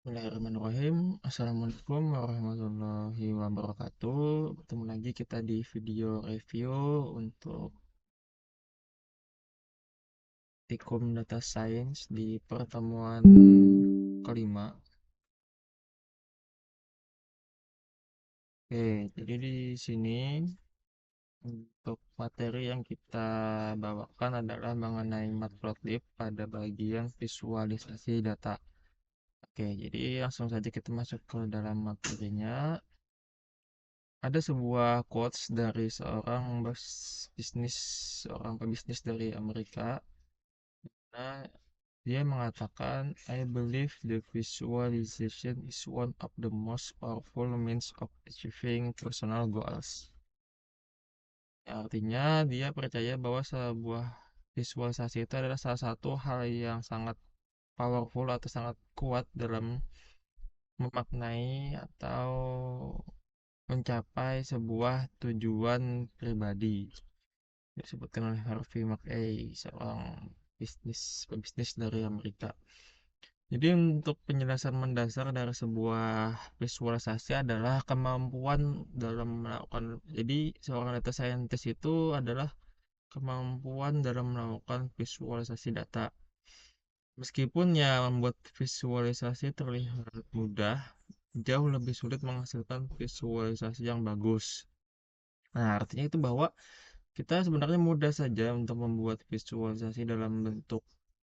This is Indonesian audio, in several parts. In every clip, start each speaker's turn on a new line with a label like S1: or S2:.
S1: Bismillahirrahmanirrahim. Assalamualaikum warahmatullahi wabarakatuh. Bertemu lagi kita di video review untuk Tikum Data Science di pertemuan kelima. Oke, jadi di sini untuk materi yang kita bawakan adalah mengenai Matplotlib pada bagian visualisasi data. Oke, jadi langsung saja kita masuk ke dalam materinya. Ada sebuah quotes dari seorang pebisnis dari Amerika. Nah, dia mengatakan, I believe the visualization is one of the most powerful means of achieving personal goals. Ya, artinya dia percaya bahwa sebuah visualisasi itu adalah salah satu hal yang sangat powerful atau sangat kuat dalam memaknai atau mencapai sebuah tujuan pribadi. Disebutkan oleh Harvey Mackay, seorang pebisnis dari Amerika. Jadi untuk penjelasan mendasar dari sebuah visualisasi adalah kemampuan dalam melakukan. Jadi seorang data scientist itu adalah kemampuan dalam melakukan visualisasi data. Meskipun ya membuat visualisasi terlihat mudah, jauh lebih sulit menghasilkan visualisasi yang bagus. Nah, artinya itu bahwa kita sebenarnya mudah saja untuk membuat visualisasi dalam bentuk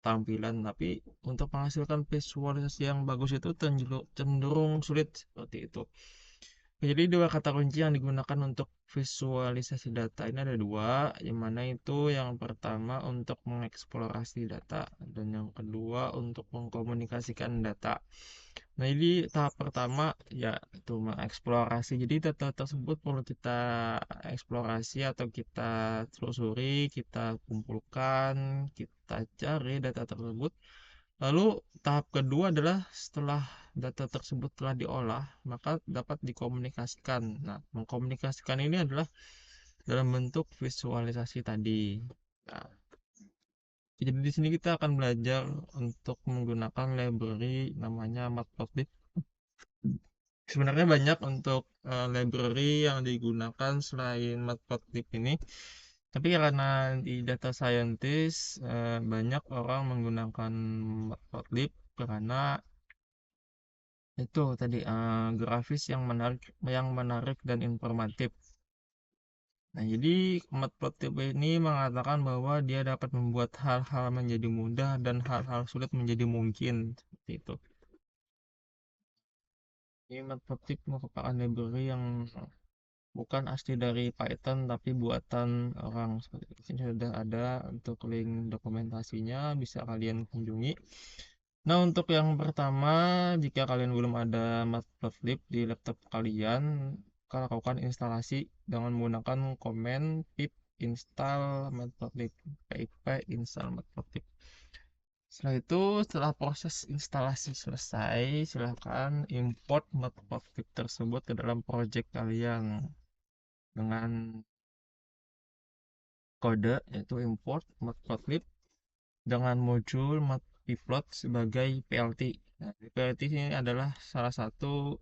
S1: tampilan, tapi untuk menghasilkan visualisasi yang bagus itu cenderung sulit seperti itu. Jadi dua kata kunci yang digunakan untuk visualisasi data ini ada dua, yang mana itu yang pertama untuk mengeksplorasi data dan yang kedua untuk mengkomunikasikan data. Nah, jadi tahap pertama ya itu mengeksplorasi. Jadi data tersebut perlu kita eksplorasi atau kita telusuri, kita kumpulkan, kita cari data tersebut. Lalu tahap kedua adalah setelah data tersebut telah diolah, maka dapat dikomunikasikan. Nah, mengkomunikasikan ini adalah dalam bentuk visualisasi tadi. Nah, jadi di sini kita akan belajar untuk menggunakan library namanya Matplotlib. Sebenarnya banyak untuk library yang digunakan selain Matplotlib ini. Tapi karena di data scientist banyak orang menggunakan Matplotlib karena itu tadi grafis yang menarik dan informatif. Nah, jadi Matplotlib ini mengatakan bahwa dia dapat membuat hal-hal menjadi mudah dan hal-hal sulit menjadi mungkin seperti itu. Ini Matplotlib merupakan library yang bukan asli dari Python tapi buatan orang seperti itu. Ini sudah ada untuk link dokumentasinya, bisa kalian kunjungi. Nah, untuk yang pertama, jika kalian belum ada Matplotlib di laptop kalian, kalian lakukan instalasi dengan menggunakan komen pip install Matplotlib, pip install Matplotlib. Setelah proses instalasi selesai, silahkan import Matplotlib tersebut ke dalam project kalian dengan kode yaitu import matplotlib dengan modul matplotlib sebagai PLT. Nah, PLT ini adalah salah satu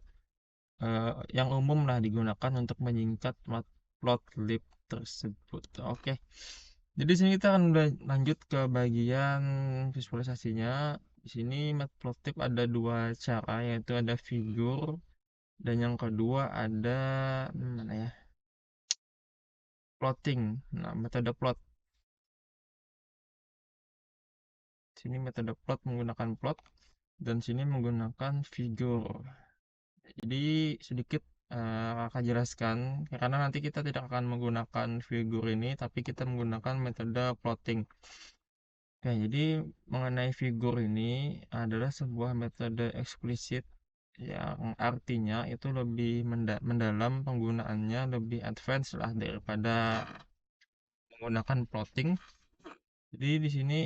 S1: yang umum lah digunakan untuk menyingkat matplotlib tersebut. Oke. Jadi sini kita akan lanjut ke bagian visualisasinya. Di sini matplotlib ada dua cara, yaitu ada figur dan yang kedua ada mana ya? Plotting. Nah, metode plot. Sini metode plot menggunakan plot dan sini menggunakan figur. Jadi sedikit akan jelaskan karena nanti kita tidak akan menggunakan figur ini tapi kita menggunakan metode plotting. Oke, jadi mengenai figur ini adalah sebuah metode eksplisit yang artinya itu lebih mendalam, penggunaannya lebih advance lah daripada menggunakan plotting. Jadi di sini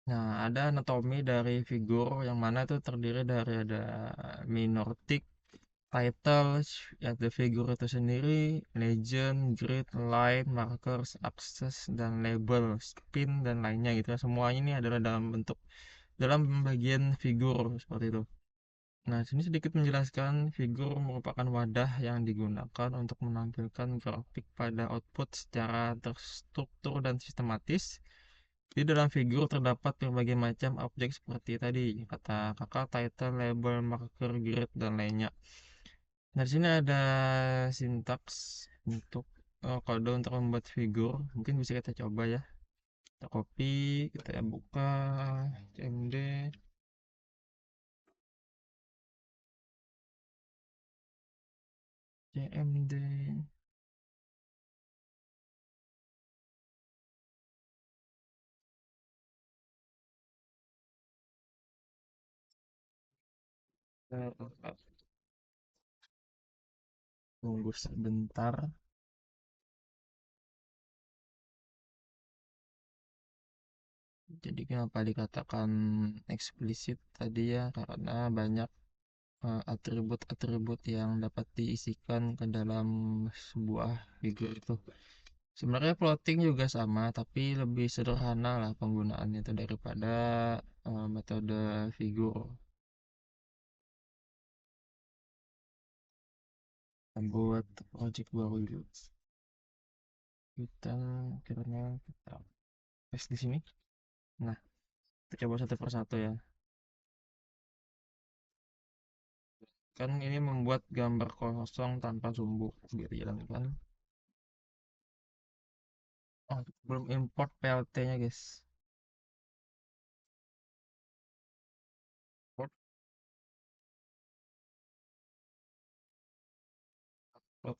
S1: nah, ada anatomi dari figur yang mana itu terdiri dari ada minor tick, title, ada figur itu sendiri, legend, grid, line, markers, axis, dan label, spin, dan lainnya gitu ya. Semuanya ini adalah dalam bagian figur seperti itu. Nah, sini sedikit menjelaskan figur merupakan wadah yang digunakan untuk menampilkan grafik pada output secara terstruktur dan sistematis. Di dalam figur terdapat berbagai macam objek seperti tadi, kata kakak, title, label, marker, grid, dan lainnya. Nah, di sini ada sintaks untuk kode untuk membuat figur. Mungkin bisa kita coba ya. Kita copy, kita buka CMD, CMD. Tunggu sebentar. Jadi kenapa dikatakan eksplisit tadi ya? Karena banyak atribut-atribut yang dapat diisikan ke dalam sebuah figur itu. Sebenarnya plotting juga sama, tapi lebih sederhana lah penggunaannya itu daripada metode figur. Kita buat project baru dulu. Kita akhirnya kita paste di sini. Nah, kita coba satu persatu ya. Kan ini membuat gambar kosong tanpa sumbu. Biar jalankan. Oh, belum import PLT-nya guys. Import plot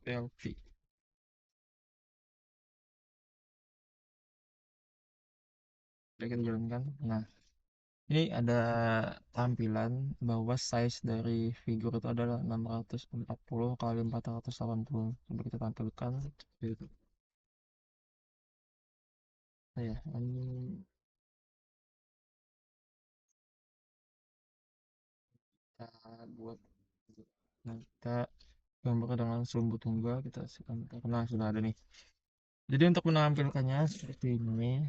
S1: PLT. Oke, kita jalankan. Nah, ini ada tampilan bahwa size dari figur itu adalah 640 kali 480. Coba kita tampilkan. Gitu. Nah, ya, ini kita buat. Nah, kita gambar dengan sumbu tunggal. Kita sebentar. Nah, sudah ada nih. Jadi untuk menampilkannya seperti ini,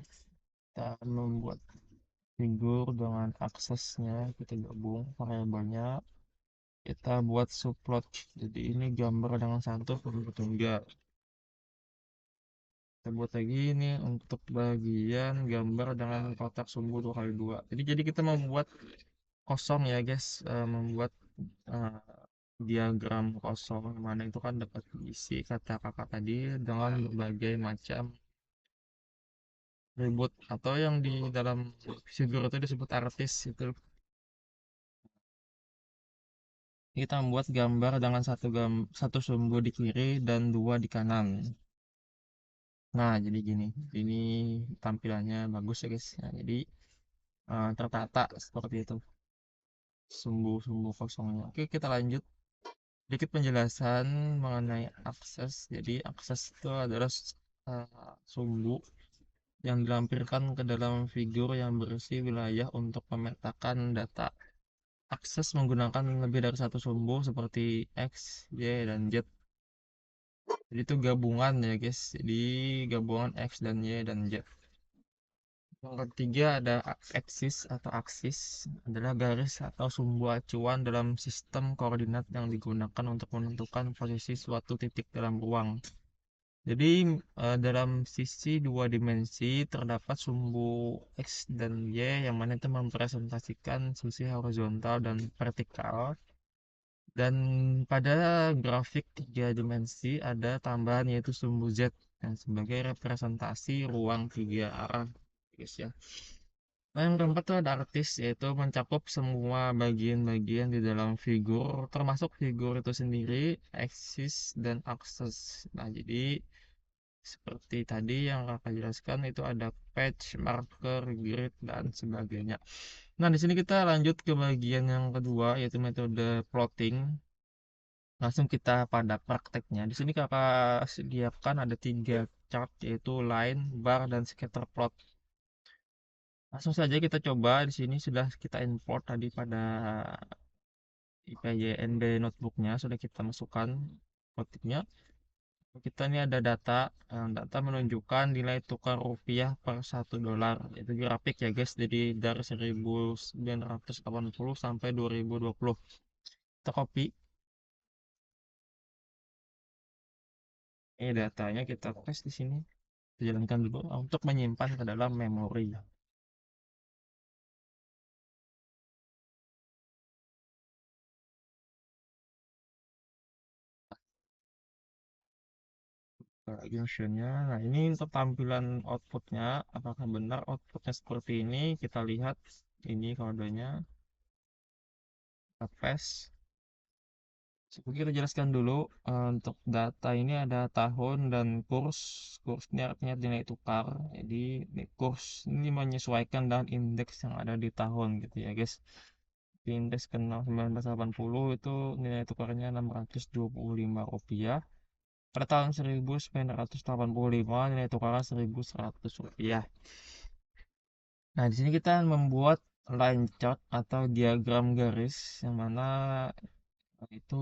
S1: kita akan membuat figur dengan aksesnya. Kita gabung variabelnya. Kita buat subplot. Jadi ini gambar dengan satu sumbu tunggal. Kita buat lagi ini untuk bagian gambar dengan kotak sumbu 2 kali 2. Jadi kita membuat kosong ya guys. Membuat eh, diagram kosong mana itu kan dapat diisi kata kakak tadi dengan berbagai macam ribut atau yang di dalam figur itu disebut artis itu. Kita membuat gambar dengan satu sumbu di kiri dan dua di kanan. Nah, jadi gini. Ini tampilannya bagus ya, guys. Nah, jadi tertata seperti itu sumbu-sumbu kosongnya. Oke, kita lanjut. Sedikit penjelasan mengenai akses. Jadi, akses itu adalah sumbu yang dilampirkan ke dalam figur yang berisi wilayah untuk memetakan data. Akses menggunakan lebih dari satu sumbu seperti X, Y, dan Z. Jadi itu gabungan ya guys. Jadi gabungan X dan Y dan Z. Yang ketiga ada aksis atau aksis adalah garis atau sumbu acuan dalam sistem koordinat yang digunakan untuk menentukan posisi suatu titik dalam ruang. Jadi dalam sisi dua dimensi terdapat sumbu X dan Y yang mana itu mempresentasikan sisi horizontal dan vertikal. Dan pada grafik tiga dimensi ada tambahan yaitu sumbu Z yang sebagai representasi ruang tiga arah, guys ya. Nah, yang keempat itu ada artis yaitu mencakup semua bagian-bagian di dalam figur termasuk figur itu sendiri, eksis dan akses. Nah, jadi seperti tadi yang kakak jelaskan itu ada patch, marker, grid dan sebagainya. Nah, di sini kita lanjut ke bagian yang kedua yaitu metode plotting. Langsung kita pada prakteknya. Di sini kakak sediakan ada 3 chart yaitu line, bar, dan scatter plot. Langsung saja kita coba. Di sini sudah kita import tadi pada IPYNB notebooknya sudah kita masukkan outputnya. Kita ini ada data, data menunjukkan nilai tukar rupiah per 1 dolar. Itu grafik ya guys, jadi dari 1980 sampai 2020. Kita copy, ini datanya kita paste di sini. Kita jalankan dulu untuk menyimpan ke dalam memori. Lagi mesinnya. Nah, ini untuk tampilan outputnya. Apakah benar outputnya seperti ini? Kita lihat ini kodenya. Kita paste. Seperti kita jelaskan dulu, untuk data ini ada tahun dan kurs. Kurs ini artinya nilai tukar. Jadi kurs ini menyesuaikan dengan indeks yang ada di tahun gitu ya guys. Di indeks ke 1980 itu nilai tukarnya 625 rupiah. Pada tahun 1985 nilai tukarnya 1100 rupiah. Nah, di sini kita membuat line chart atau diagram garis yang mana itu,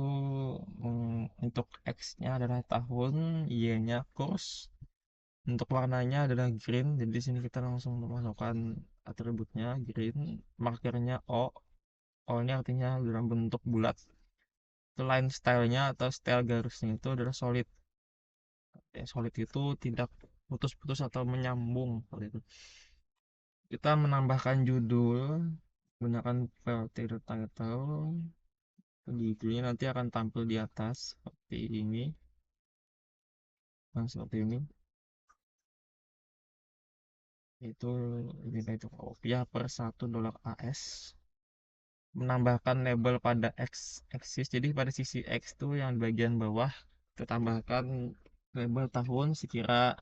S1: untuk X-nya adalah tahun, Y-nya kurs, untuk warnanya adalah green. Jadi di sini kita langsung memasukkan atributnya green, markernya O. O ini artinya dalam bentuk bulat. Itu line stylenya atau style garisnya itu adalah solid. Ya, solid itu tidak putus-putus atau menyambung seperti itu. Kita menambahkan judul menggunakan filter title. Judulnya nanti akan tampil di atas seperti ini. Nah, seperti ini. Itu nilai tukar rupiah per 1 dolar AS. Menambahkan label pada X axis, jadi pada sisi X itu yang di bagian bawah kita tambahkan label tahun sekira,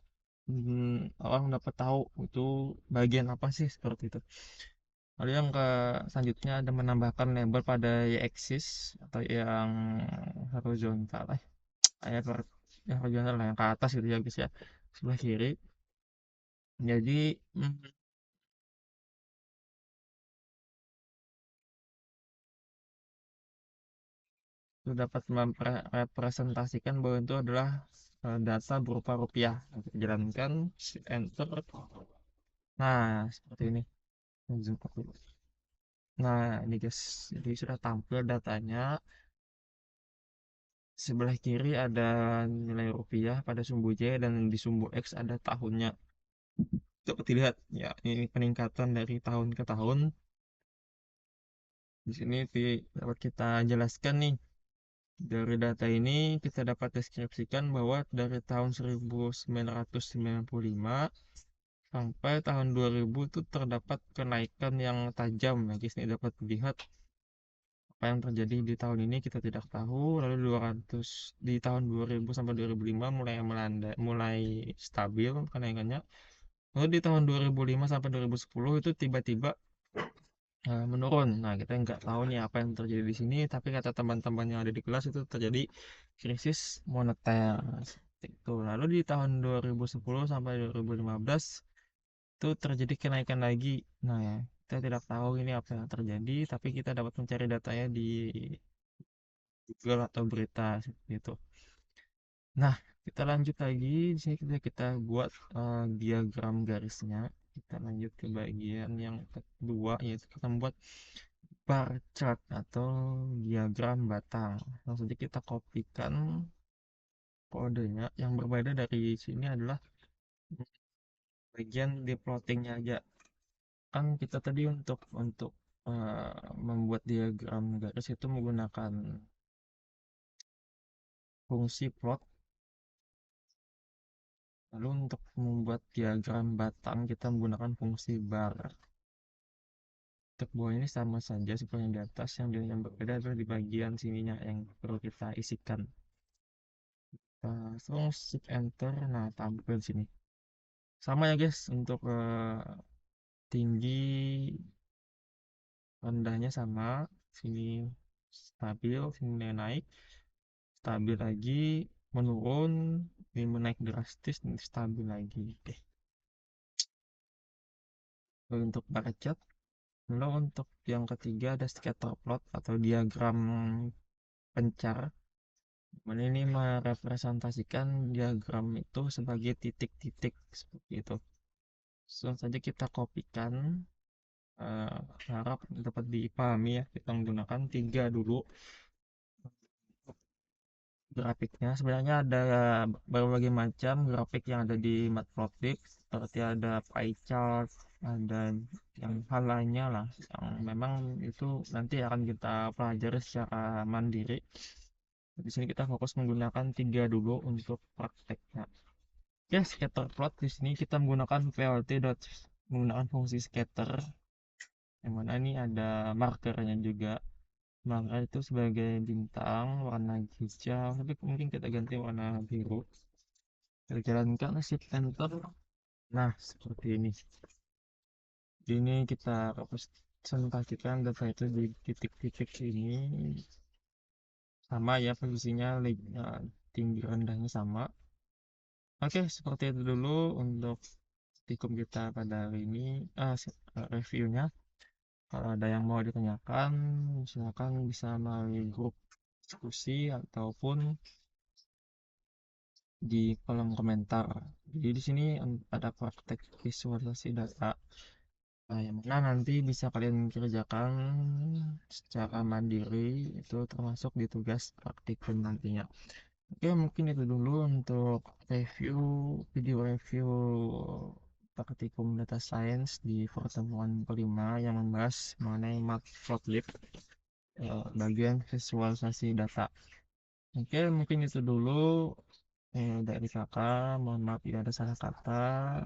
S1: orang dapat tahu itu bagian apa sih seperti itu. Lalu yang ke selanjutnya ada menambahkan label pada Y axis atau yang horizontal, ya yang horizontal lah, yang ke atas gitu ya guys ya, sebelah kiri. Jadi, itu dapat merepresentasikan bahwa itu adalah, data berupa rupiah. Kita jalankan, shift enter. Nah, seperti ini. Zoom out dulu. Nah, ini guys, jadi sudah tampil datanya. Sebelah kiri ada nilai rupiah pada sumbu J dan di sumbu X ada tahunnya. Dapat dilihat ya, ini peningkatan dari tahun ke tahun. Di sini dapat kita jelaskan nih. Dari data ini kita dapat deskripsikan bahwa dari tahun 1995 sampai tahun 2000 itu terdapat kenaikan yang tajam ya guys. Ini dapat dilihat apa yang terjadi di tahun ini kita tidak tahu. Lalu 200 di tahun 2000 sampai 2005 mulai melanda, mulai stabil kenaikannya. Lalu di tahun 2005 sampai 2010 itu tiba-tiba, menurun. Nah, kita nggak tahu nih apa yang terjadi di sini, tapi kata teman-teman yang ada di kelas itu terjadi krisis moneter seperti itu. Lalu di tahun 2010 sampai 2015 itu terjadi kenaikan lagi. Nah, ya, kita tidak tahu ini apa yang terjadi, tapi kita dapat mencari datanya di Google atau berita seperti itu. Nah, kita lanjut lagi. Di sini kita buat, diagram garisnya. Kita lanjut ke bagian yang kedua, yaitu kita membuat bar chart atau diagram batang. Langsung saja kita kopikan kodenya. Yang berbeda dari sini adalah bagian di plottingnya aja. Kan kita tadi untuk membuat diagram garis itu menggunakan fungsi plot. Lalu untuk membuat diagram batang kita menggunakan fungsi bar. Untuk bawah ini sama saja seperti yang di atas, yang berbeda adalah di bagian sininya yang perlu kita isikan. Langsung shift enter, nah tampil sini. Sama ya guys, untuk, tinggi rendahnya sama. Sini stabil, sini naik, stabil lagi, menurun, ini menaik drastis, ini stabil lagi. Oke. Lalu untuk bar chart Lalu untuk yang ketiga ada scatter plot atau diagram pencar. Mana ini merepresentasikan diagram itu sebagai titik-titik seperti itu. Langsung saja kita kopikan. eh, Harap dapat dipahami ya. Kita menggunakan tiga dulu grafiknya. Sebenarnya ada berbagai macam grafik yang ada di Matplotlib, seperti ada pie chart, ada yang hal lainnya lah, yang memang itu nanti akan kita pelajari secara mandiri. Di sini kita fokus menggunakan tiga dulu untuk prakteknya. Oke, scatter plot di sini kita menggunakan plt menggunakan fungsi scatter, yang mana ini ada markernya juga. Marker itu sebagai bintang warna hijau, tapi mungkin kita ganti warna biru. Kita jalankan shift enter. Nah, seperti ini. Ini kita representasikan data itu di titik-titik ini, sama ya posisinya, tinggi rendahnya sama. Oke, seperti itu dulu untuk tikum kita pada hari ini, reviewnya. Kalau ada yang mau ditanyakan, silakan bisa melalui grup diskusi ataupun di kolom komentar. Jadi di sini ada praktek visualisasi data, yang mana nanti bisa kalian kerjakan secara mandiri, itu termasuk di tugas praktikum nantinya. Oke, mungkin itu dulu untuk review video review praktikum data science di pertemuan kelima yang membahas mengenai Matplotlib, bagian visualisasi data. Oke, mungkin itu dulu dari kakak. Mohon maaf ya ada salah kata.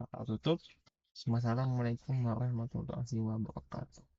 S1: Kakak tutup. Assalamualaikum warahmatullahi wabarakatuh.